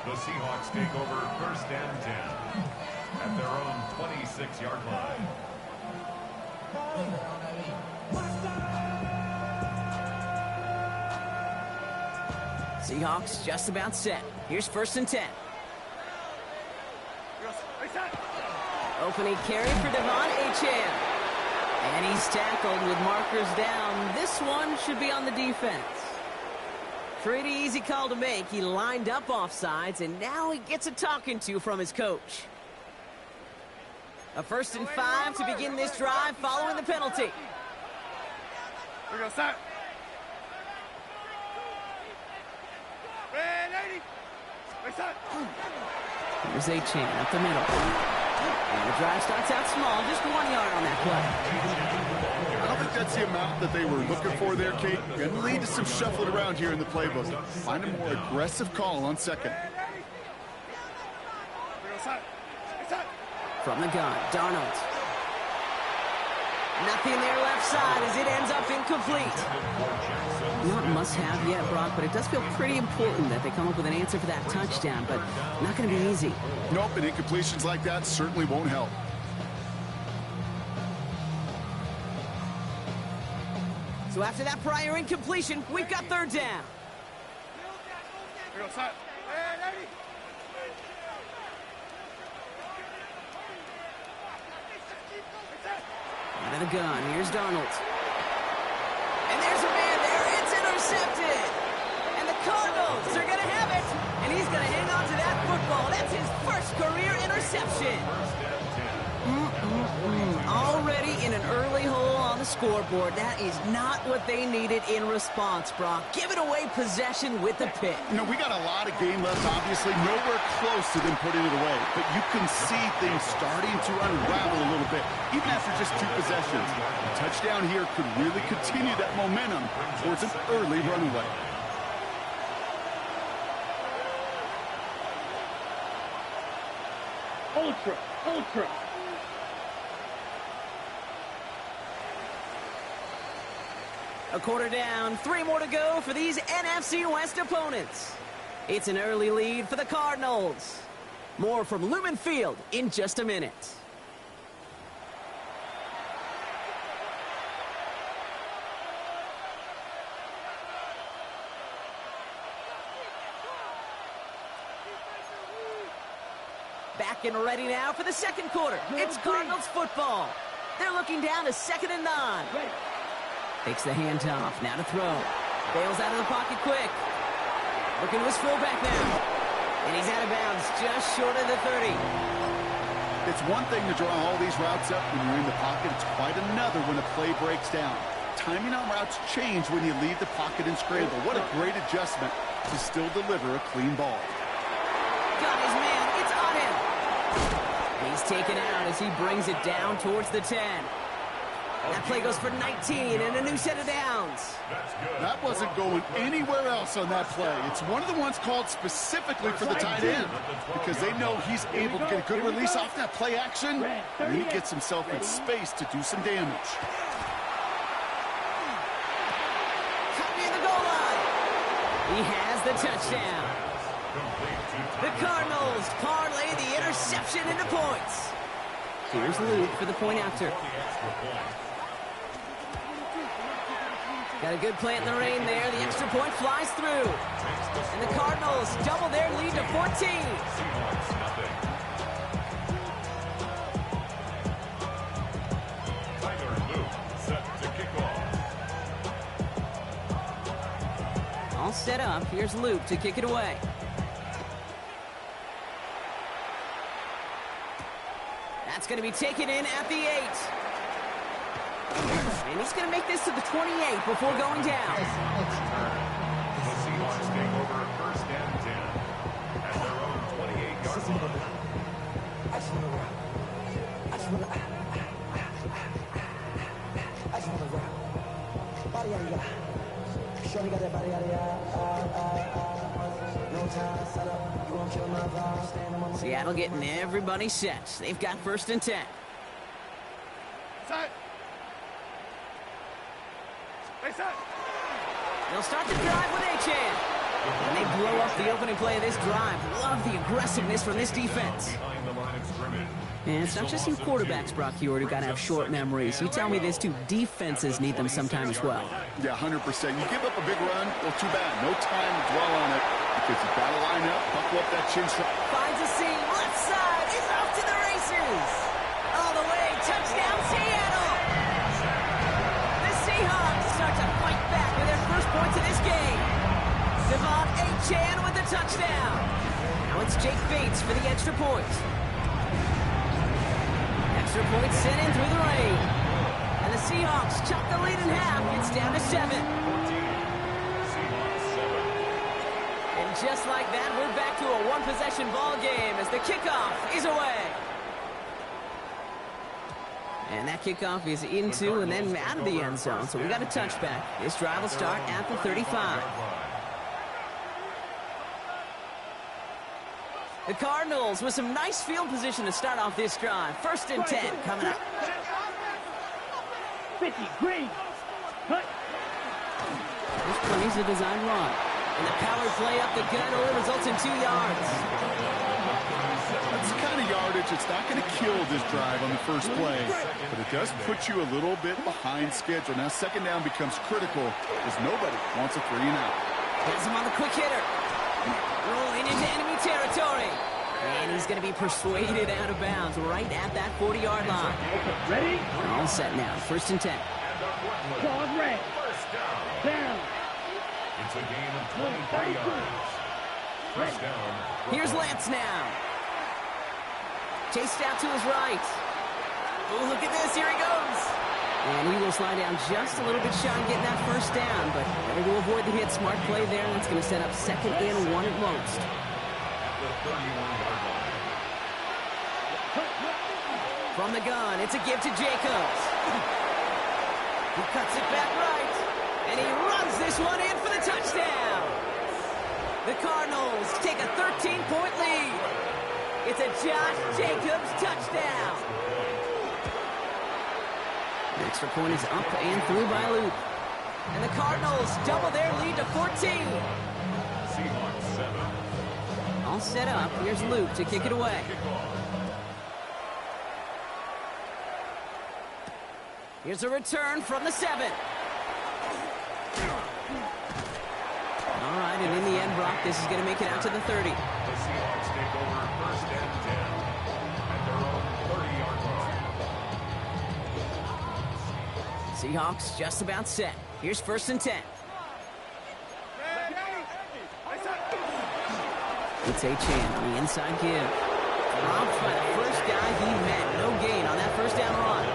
The Seahawks take over 1st and 10 at their own 26-yard line. Seahawks just about set. Here's 1st and 10. Opening carry for Devon Achane. And he's tackled with markers down. This one should be on the defense. Pretty easy call to make. He lined up offsides, and now he gets a talking to from his coach. A 1st and 5 to begin this drive following the penalty. We're going to start. Here's Achane up the middle. And the drive starts out small, just 1 yard on that play. I don't think that's the amount that they were looking for there, Kate. Going to lead to some shuffling around here in the playbook. Find a more aggressive call on 2nd. From the gun, Darnold. Nothing there left side as it ends up incomplete. Not must-have yet, Brock, but it does feel pretty important that they come up with an answer for that touchdown, but not going to be easy. Nope, and incompletions like that certainly won't help. So after that prior incompletion, we've got 3rd down. Out of the gun, here's Darnold. And there's a man there, it's intercepted. And the Cardinals are going to have it. And he's going to hang on to that football. That's his 1st career interception. Already in an early hole on the scoreboard. That is not what they needed in response, Brock. Giving away possession with the pick. You know, we got a lot of game left, obviously. Nowhere close to them putting it away. But you can see things starting to unravel a little bit, even after just 2 possessions. A touchdown here could really continue that momentum towards an early runaway. Ultra. A quarter down, 3 more to go for these NFC West opponents. It's an early lead for the Cardinals. More from Lumen Field in just a minute. Back and ready now for the 2nd quarter. It's Cardinals football. They're looking down to 2nd and 9. Takes the handoff, now to throw. Bails out of the pocket quick. Looking to his fullback now. And he's out of bounds, just short of the 30. It's one thing to draw all these routes up when you're in the pocket. It's quite another when a play breaks down. Timing on routes change when you leave the pocket and scramble. What a great adjustment to still deliver a clean ball. Got his man, it's on him. He's taken out as he brings it down towards the 10. That play goes for 19 and a new set of downs. That wasn't going anywhere else on that play. It's one of the ones called specifically for the tight end because they know he's able to get a good release off that play action, and he gets himself in space to do some damage. Near the goal line. He has the touchdown. The Cardinals parlay the interception into points. Here's Luke for the point after. Got a good play in the rain there. The extra point flies through. And the Cardinals double their lead to 14. All set up. Here's Luke to kick it away. That's going to be taken in at the 8. And he's going to make this to the 28 before going down. The Seahawks take over 1st and 10 at their own 28-yard line. Seattle getting everybody set. They've got 1st and 10. They'll start the drive with Achane. And they blow up the opening play of this drive. Love the aggressiveness from this defense. Behind the line of scrimmage. And it's not just some quarterbacks, Brock Huard, who got to have short memories. You tell me this too, defenses need them sometime as well. Yeah, 100%. You give up a big run, well, too bad. No time to dwell on it because you've got to line up, buckle up that chin strap. Finds a seam, left side, is off to the races. All the way, touchdown Seattle. The Seahawks start to fight back with their first points of this game. Devon Achane with the touchdown. Now it's Jake Bates for the extra point. Extra point sent in through the rain. And the Seahawks chop the lead in half. It's down to 7. And just like that, we're back to a one-possession ball game as the kickoff is away. And that kickoff is into and then out of the end zone. So we got a touchback. This drive will start at the 35. The Cardinals with some nice field position to start off this drive. 1st and 10 coming up. 50, green. Cut. This plays a design run. And the power play up the gut only results in 2 yards. That's the kind of yardage it's not going to kill this drive on the first play, but it does put you a little bit behind schedule. Now 2nd down becomes critical as nobody wants a 3 and out. Has him on the quick hitter. Rolling into enemy territory. And he's going to be persuaded out of bounds right at that 40-yard line. Ready? All set now. 1st and 10. Dog red. Down. It's a gain of 23 yards. First down. Here's Lance now. Chased out to his right. Oh, look at this. Here he goes. And he will slide down just a little bit shy of getting that 1st down, but better to avoid the hit. Smart play there, and that's going to set up 2nd and 1 at most. At the 31-yard line. From the gun, it's a give to Jacobs. He cuts it back right, and he runs this one in for the touchdown. The Cardinals take a 13-point lead. It's a Josh Jacobs touchdown. The extra point is up and through by Luke. And the Cardinals double their lead to 14. Seahawks 7. All set up. Here's Luke to kick it away. Here's a return from the 7. All right, and in the end, Brock, this is going to make it out to the 30. The Seahawks take over 1st and 10 at their own 30-yard line. Seahawks just about set. Here's 1st and 10. It's Achane on the inside give. Dropped by the first guy he met. No gain on that 1st down run.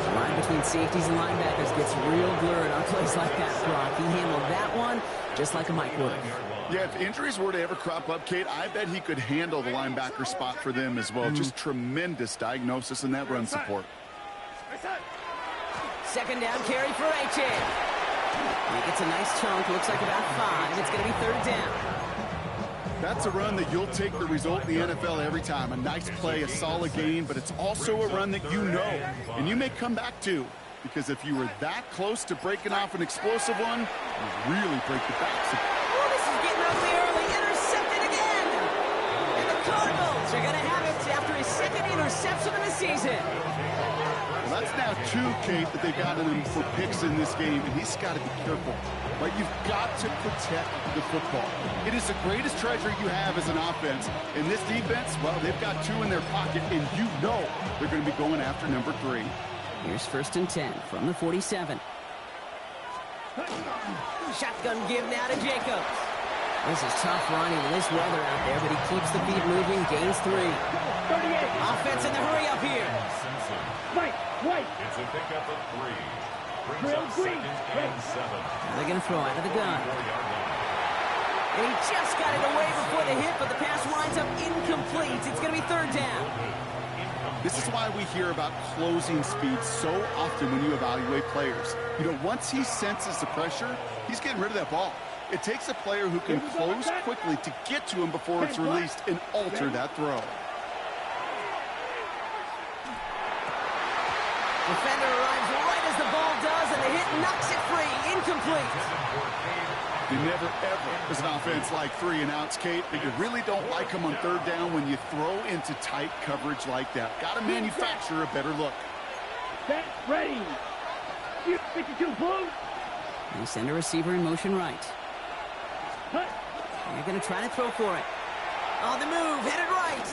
The line between safeties and linebackers gets real blurred on plays like that, Brock. He handled that one just like a Mike would. Yeah, if injuries were to ever crop up, Kate, I bet he could handle the linebacker spot for them as well. Just tremendous diagnosis in that run support. 2nd down carry for Achane. He gets a nice chunk. Looks like about 5. It's going to be 3rd down. That's a run that you'll take the result in the NFL every time. A nice play, a solid gain, but it's also a run that you know and you may come back to, because if you were that close to breaking off an explosive one, you really break the backs. Oh, this is getting ugly early. Intercepted again. And the Cardinals are going to have it after his 2nd interception of the season. Well, that's now 2, Kate, that they've gotten him for picks in this game, and he's got to be careful. Right, you've got to protect the football. It is the greatest treasure you have as an offense. In this defense, well, they've got 2 in their pocket, and you know they're going to be going after number 3. Here's 1st and 10 from the 47. Shotgun give now to Jacobs. This is tough running with this weather out there, but he keeps the feet moving, gains 3. 38. Offense in the hurry up here. Simpson. White. It's a pickup of 3. Brings Real up green. 2nd and 7. They're going to throw out of the gun. 4-yard line. And he just got it away before the hit, but the pass winds up incomplete. It's going to be 3rd down. This is why we hear about closing speed so often when you evaluate players. You know, once he senses the pressure, he's getting rid of that ball. It takes a player who can close quickly to get to him before it's released and alter that throw. Defender arrives right as the ball does, and the hit knocks it free. Incomplete. You never, ever, as an offense, like 3 and outs, Kate, but you really don't like them on third down when you throw into tight coverage like that. Got to manufacture a better look. Set, ready. 52, blue. They send a receiver in motion right. Cut. They're going to try to throw for it. On the move, headed right.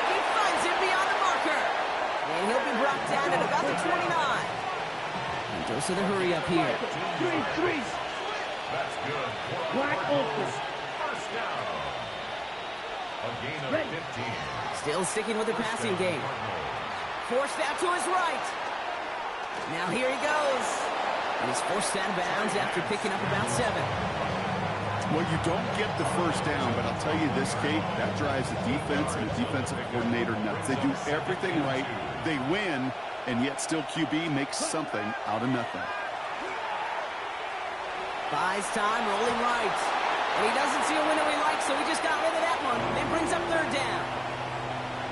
He finds it beyond the marker. And he'll be brought down at about the 29. And goes to the hurry up here. 3. That's good. Black open. First down. A gain of Ready. 15. Still sticking with the passing game. Forced out to his right. Now here he goes. And he's forced out of bounds after picking up about 7. Well, you don't get the first down, but I'll tell you this, Kate, that drives the defense and the defensive coordinator nuts. They do everything right. They win, and yet still QB makes something out of nothing. Buys time, rolling right. And he doesn't see a window he likes, so he just got rid of that one. It brings up third down.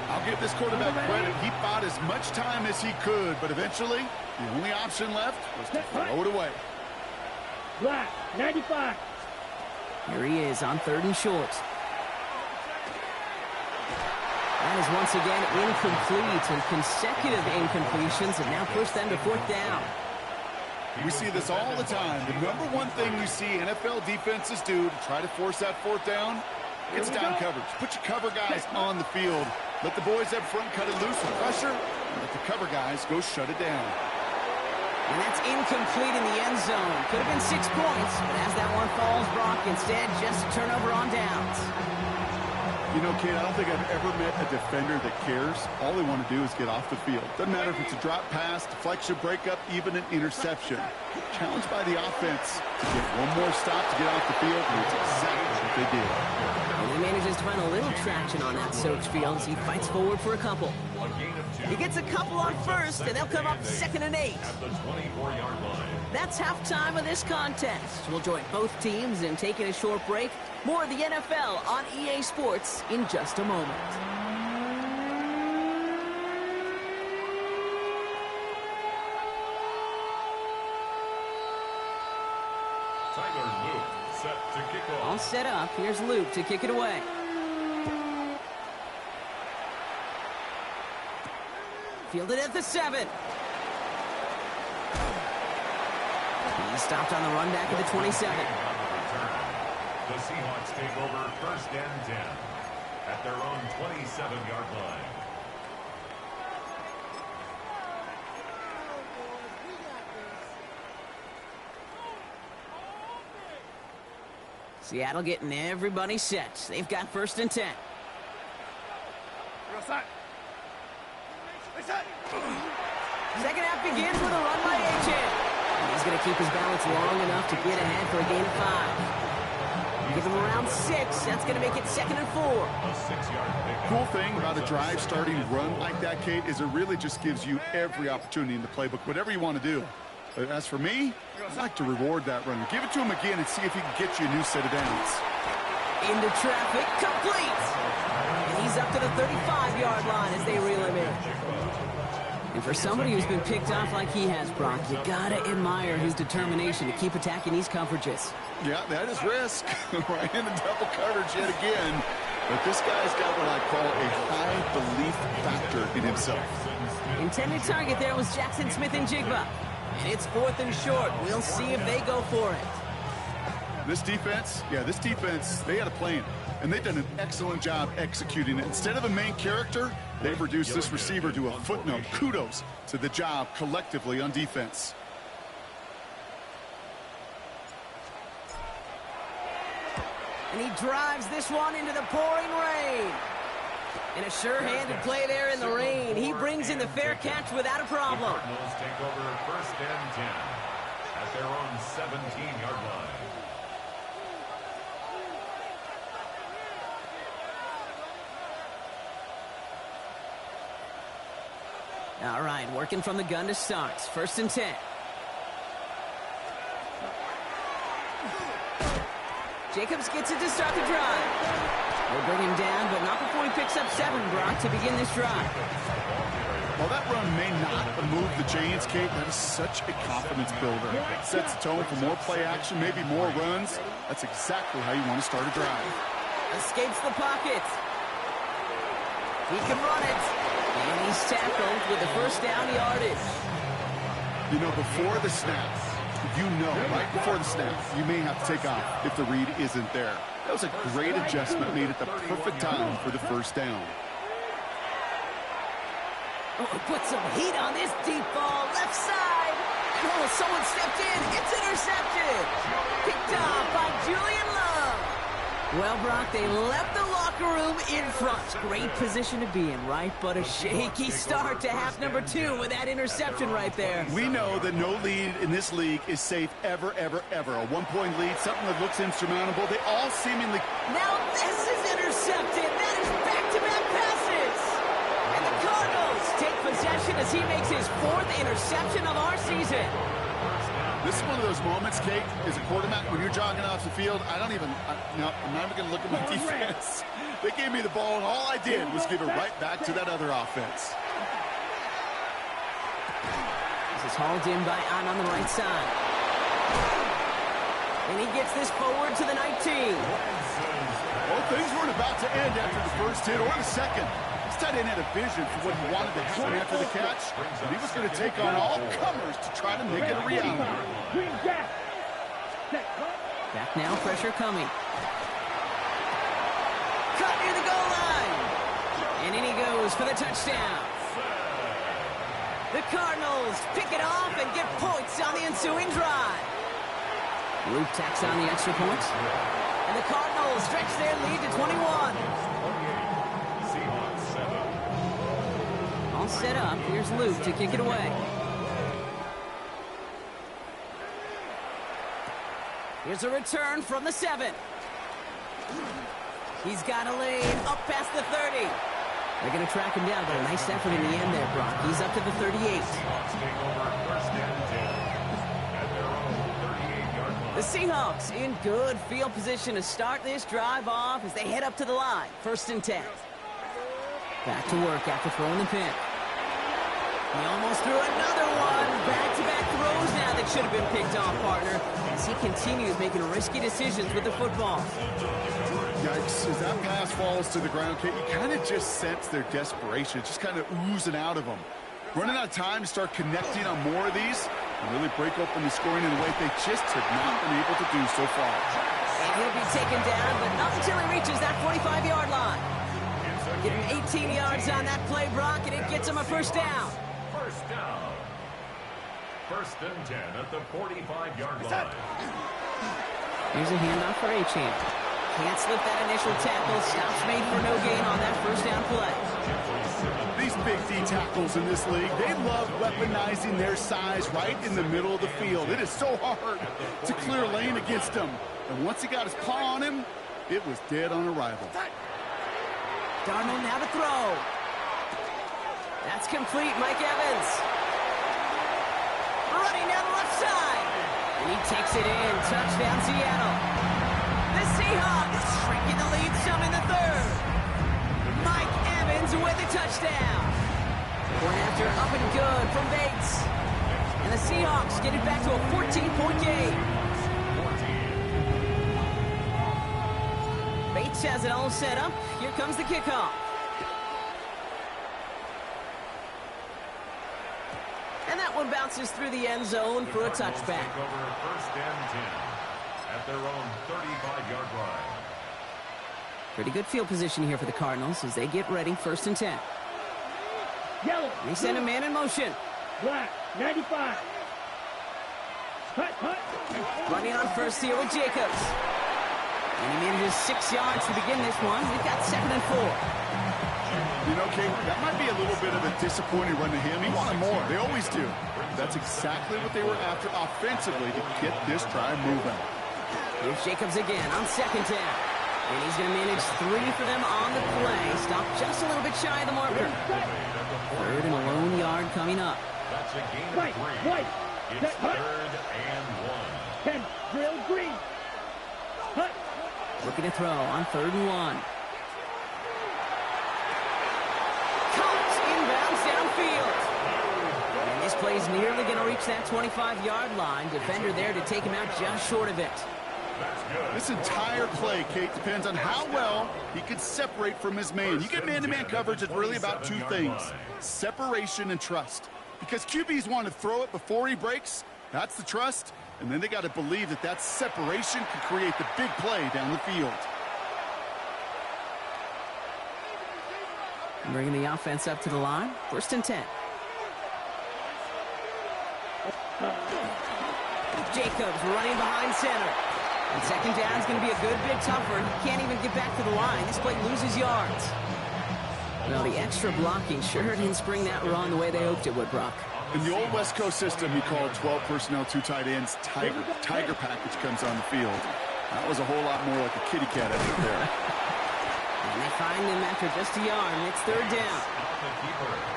I'll give this quarterback credit. He fought as much time as he could, but eventually, the only option left was to throw it away. Black, 95. Here he is on 3rd and short. That is once again incomplete, and consecutive incompletions have now pushed them to 4th down. We see this all the time. The number one thing you see NFL defenses do to try to force that 4th down, it's down coverage. Put your cover guys on the field. Let the boys up front cut it loose with pressure, and let the cover guys go shut it down. And that's incomplete in the end zone. Could have been 6 points, but as that one falls, Brock, instead just a turnover on downs. You know, Kate, I don't think I've ever met a defender that cares. All they want to do is get off the field. Doesn't matter if it's a drop pass, deflection, breakup, even an interception. Challenged by the offense to get one more stop to get off the field, and it's exactly what they did. And he manages to find a little traction on that Soaks field as he fights forward for a couple. A gain of 2. He gets a couple on first, and they'll come up 2nd and 8. At the 24-yard line. That's halftime of this contest. We'll join both teams in taking a short break. More of the NFL on EA Sports in just a moment. Tyler Luke set to kick off. All set up. Here's Luke to kick it away. Fielded at the 7. He's stopped on the run back at the 27. The Seahawks take over 1st and 10 at their own 27-yard line. Seattle getting everybody set. They've got 1st and 10. Second half begins with a run by H.M. He's going to keep his balance long enough to get ahead for a gain of 5. Give him around 6. That's going to make it 2nd and 4. A 6-yard pickup. Cool thing about a drive starting run like that, Kate, is it really just gives you every opportunity in the playbook, whatever you want to do. But as for me, I'd like to reward that runner. Give it to him again and see if he can get you a new set of downs. Into traffic, complete. And he's up to the 35-yard line as they reel him in. And for somebody who's been picked off like he has, Brock, you gotta admire his determination to keep attacking these coverages. Yeah, that is risk. Right into double coverage yet again. But this guy's got what I call a high belief factor in himself. Intended target there was Jackson Smith and Jigba. And it's 4th and short. We'll see if they go for it. This defense, they had a plan. And they've done an excellent job executing it. Instead of a main character, they've reduced this receiver to a footnote. Kudos to the job collectively on defense. And he drives this one into the pouring rain. And a sure-handed play there in the rain. He brings in the fair catch without a problem. The Cardinals take over 1st and 10 at their own 17-yard line. All right, working from the gun to start. 1st and 10. Jacobs gets it to start the drive. They'll bring him down, but not before he picks up 7, Brock, to begin this drive. While that run may not move the chains, Kate, that is such a confidence builder. It sets the tone for more play action, maybe more runs. That's exactly how you want to start a drive. Escapes the pocket. He can run it. And he's tackled with the first down yardage. You know, before the snap, right before the snap, you may have to take off if the read isn't there. That was a great adjustment made at the perfect time for the first down. Oh, put some heat on this deep ball, left side. And oh, someone stepped in. It's intercepted. Picked off by Julian Love. Well, Brock, they left the locker room in front. Great position to be in, right? But a shaky start to half number 2 with that interception right there. We know that no lead in this league is safe ever, ever, ever. A one-point lead, something that looks insurmountable. They all seemingly... Now this is intercepted. That is back-to-back passes. And the Cardinals take possession as he makes his 4th interception of our season. This is one of those moments, Kate, as a quarterback, when you're jogging off the field, I'm not even going to look at my defense. They gave me the ball, and all I did was give it right back to that other offense. This is hauled in by Ahn on the right side. And he gets this forward to the 19. Well, things weren't about to end after the first hit or the second. This tight end had a vision for what he wanted to happen after the catch, and he was going to take on all comers to try to make it a reality. Back now, pressure coming. Cut near the goal line. And in he goes for the touchdown. The Cardinals pick it off and get points on the ensuing drive. Luke tacks on the extra points. And the Cardinals stretch their lead to 21. All set up. Here's Luke to kick it away. Here's a return from the 7. He's got a lane up past the 30. They're going to track him down, but a nice effort in the end there, Brock. He's up to the 38. The Seahawks in good field position to start this drive off as they head up to the line. 1st and 10. Back to work after throwing the pick. He almost threw another one. Back-to-back throws now that should have been picked off, partner. As he continues making risky decisions with the football. Yikes, as that pass falls to the ground, Kate, you kind of just sense their desperation. It's just kind of oozing out of them. Running out of time to start connecting on more of these and really break open the scoring in a way they just have not been able to do so far. And he'll be taken down, but not until he reaches that 45-yard line. Get him 18 yards on that play, Brock, and it gets him a first down. First down. 1st and 10 at the 45-yard line. Here's a handoff for Achane. Can't slip that initial tackle. Stops made for no gain on that first down play. These big D tackles in this league, they love weaponizing their size right in the middle of the field. It is so hard to clear lane against them. And once he got his paw on him, it was dead on arrival. Darnold now to throw. That's complete, Mike Evans. Running down the left side. And he takes it in. Touchdown, Seattle. The Seahawks shrinking the lead some in the 3rd. Mike Evans with the touchdown. Point after up and good from Bates. And the Seahawks get it back to a 14-point game. Bates has it all set up. Here comes the kickoff. And that one bounces through the end zone for a touchback. Take over 1st and 10 at their own 35-yard line. Pretty good field position here for the Cardinals as they get ready. 1st and 10. Yellow. They send a man in motion. Black. 95. Hut, hut. Running on first here with Jacobs. And he manages 6 yards to begin this one. We've got 2nd and 4. You know, Kate, that might be a little bit of a disappointing run to him. He wanted more. They always do. That's exactly what they were after offensively to get this drive moving. Here's Jacobs again on 2nd down. And he's going to manage 3 for them on the play. Stop just a little bit shy of the marker. 3rd and a lone yard coming up. That's a gain of 3. White. It's 3rd and 1. 10. Drill green. Hut. Looking to throw on 3rd and 1. Caught inbounds downfield. play's nearly going to reach that 25-yard line. Defender there to take him out just short of it. This entire play, Kate, depends on how well he can separate from his man. You get man-to-man coverage, it's really about two things: separation and trust. Because QBs want to throw it before he breaks, that's the trust, and then they got to believe that that separation can create the big play down the field. Bringing the offense up to the line. 1st and 10. Jacobs running behind center. And 2nd down is going to be a good bit tougher. He can't even get back to the line. This play loses yards. Well, the extra blocking sure didn't spring that run the way they hoped it would, Brock. In the old West Coast system, you called 12 personnel, 2 tight ends, Tiger. Tiger package comes on the field. That was a whole lot more like a kitty cat effort there. And they find him after just a yard, and it's 3rd down.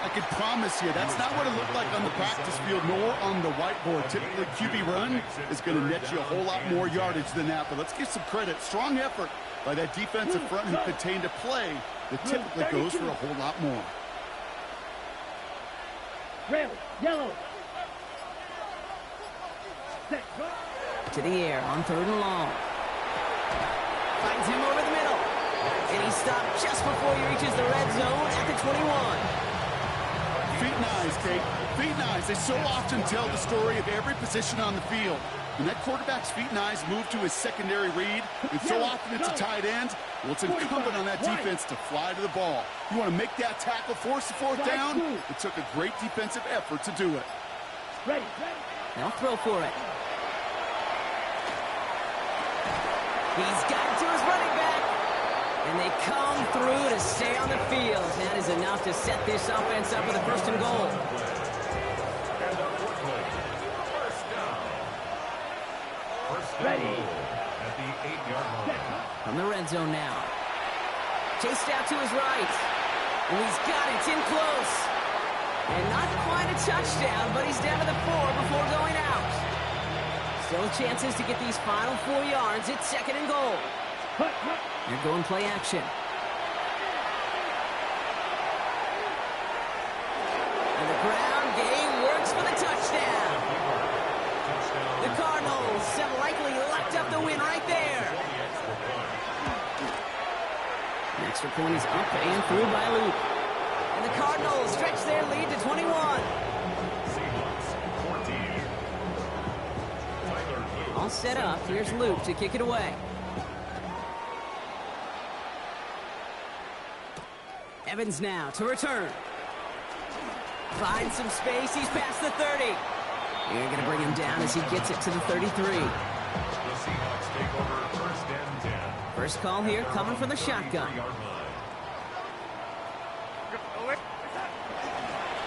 I can promise you, that's not what it looked like on the practice field, nor on the whiteboard. Typically, QB run is going to net you a whole lot more yardage than that. But let's give some credit. Strong effort by that defensive front who contained a play that typically goes for a whole lot more. Red, yellow. To the air on 3rd and long. Finds him over the middle. And he stopped just before he reaches the red zone at the 21. Feet and eyes, Kate. Feet and eyes. They so often tell the story of every position on the field. When that quarterback's feet and eyes move to his secondary read, and so often it's a tight end, well, it's incumbent on that defense to fly to the ball. You want to make that tackle, force the 4th down? It took a great defensive effort to do it. Ready. They'll throw for it. He's got it to his running back. And they come through to stay on the field. That is enough to set this offense up with a 1st and goal. Ready. At the 8-yard line. From the red zone now. Chased out to his right. And he's got it. It's in close. And not quite a touchdown, but he's down to the 4 before going out. Still chances to get these final 4 yards. It's 2nd and goal. They're going play action. And the ground game works for the touchdown. The Cardinals have likely locked up the win right there. The extra point is up and through by Luke. And the Cardinals stretch their lead to 21. Seahawks 14. All set up. Here's Luke to kick it away. Evans now to return. Finds some space. He's past the 30. You're going to bring him down as he gets it to the 33. The Seahawks take over 1st and 10. First call here coming from the shotgun.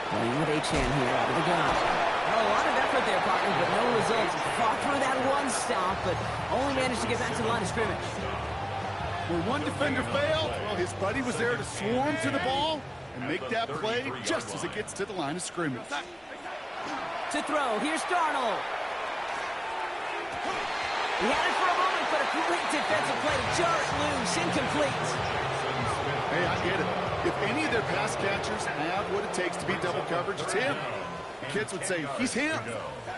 Playing with Achane here out of the gun. Well, a lot of effort there, partner, but no results. Fought through that one stop, but only managed to get back to the line of scrimmage. Where one defender failed, well, his buddy was there to swarm to the ball and make that play just as it gets to the line of scrimmage. To throw, here's Darnold. He had it for a moment, but a great defensive play to jar it loose, incomplete. Hey, I get it. If any of their pass catchers have what it takes to beat double coverage, it's him. The kids would say, he's him.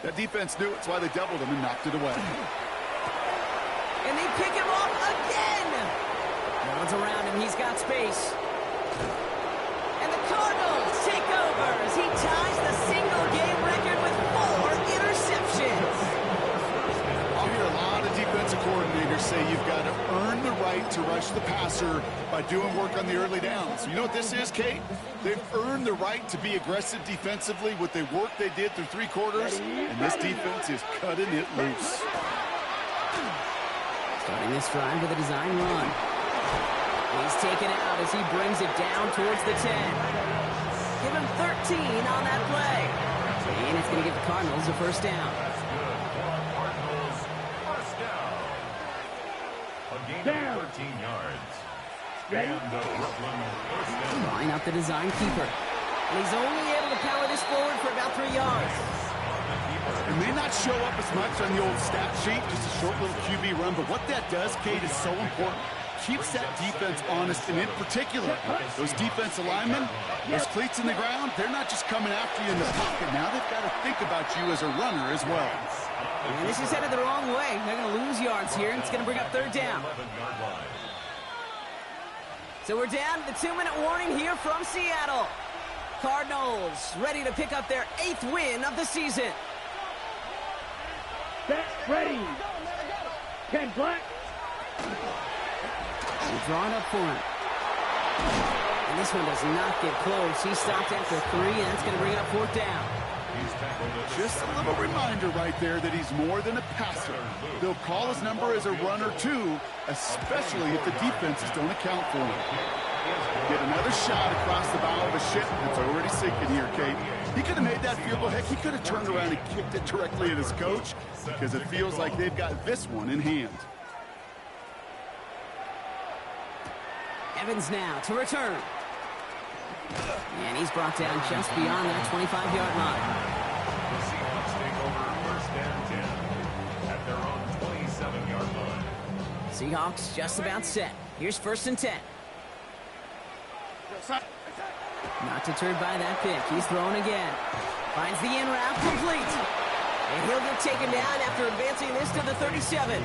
That defense knew it, that's why they doubled him and knocked it away. And they pick him off again. No one's around him. He's got space. And the Cardinals take over as he ties the single-game record with 4 interceptions. I'll hear a lot of defensive coordinators say you've got to earn the right to rush the passer by doing work on the early downs. You know what this is, Kate? They've earned the right to be aggressive defensively with the work they did through 3 quarters, and this defense is cutting it loose. Starting this drive with a design run. He's taken out as he brings it down towards the 10. Give him 13 on that play. And it's going to give the Cardinals a 1st down. That's good. Cardinals 1st down. A gain of 13 yards. And the Brooklyn 1st down. Line up the design keeper. And he's only able to power this forward for about 3 yards. It may not show up as much on the old stat sheet, just a short little QB run, but what that does, Kate, is so important. keeps that defense honest, and in particular, those defensive linemen, those cleats in the ground, they're not just coming after you in the pocket. Now they've got to think about you as a runner as well. And this is headed the wrong way. They're going to lose yards here, and it's going to bring up third down. So we're down to the 2-minute warning here from Seattle. Cardinals ready to pick up their 8th win of the season. Set, ready. Ken Black. They're drawing up for him. And this one does not get close. He stopped after 3, and that's going to bring it up fourth down. Just a little reminder right there that he's more than a passer. They'll call his number as a runner, too, especially if the defenses don't account for him. Get another shot across the bow of a ship that's already sinking here, Kate. He could have made that field goal. Heck, he could have turned around and kicked it directly at his coach because it feels like they've got this one in hand. Evans now to return. And he's brought down just beyond that 25-yard line. The Seahawks take over first and 10 at their own 27-yard line. Seahawks just about set. Here's first and 10. Not deterred by that pick. He's throwing again. Finds the in route, complete. And he'll get taken down after advancing this to the 37.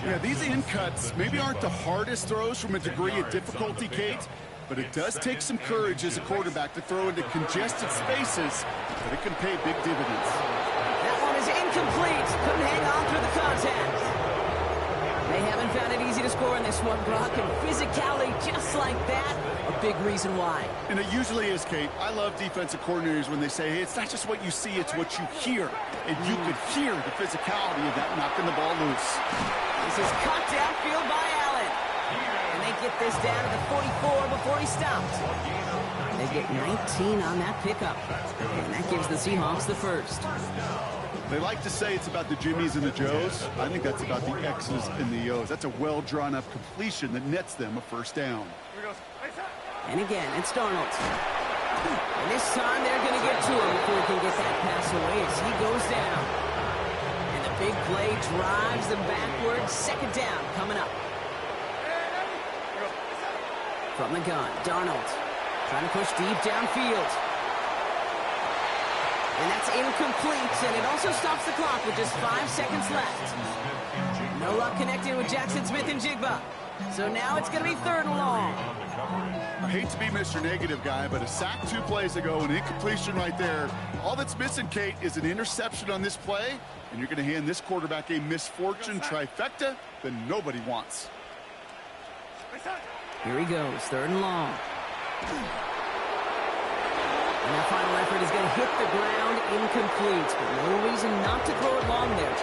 Yeah, these in cuts maybe aren't the hardest throws from a degree of difficulty, Kate, but it does take some courage as a quarterback to throw into congested spaces, but it can pay big dividends. That one is incomplete. Couldn't hang on through the contact. They haven't found it easy to score in this one, Brock, and physicality just like that, a big reason why. And it usually is, Kate. I love defensive coordinators when they say, hey, it's not just what you see, it's what you hear. And you could hear the physicality of that knocking the ball loose. This is caught downfield by Allen. And they get this down to the 44 before he stops. They get 19 on that pickup. And that gives the Seahawks the first. They like to say it's about the Jimmies and the Joes. I think that's about the X's and the O's. That's a well-drawn-up completion that nets them a first down. And again, it's Darnold. And this time they're going to get to him before he can get that pass away as he goes down. And the big play drives them backwards. Second down coming up. From the gun, Darnold trying to push deep downfield. And that's incomplete, and it also stops the clock with just 5 seconds left. No luck connecting with Jackson Smith and Jigba. So now it's going to be third and long. I hate to be Mr. Negative guy, but a sack 2 plays ago, an incompletion right there. All that's missing, Kate, is an interception on this play, and you're going to hand this quarterback a misfortune trifecta that nobody wants. Here he goes, third and long. And that final effort is going to hit the ground incomplete, but no reason not to throw it long there.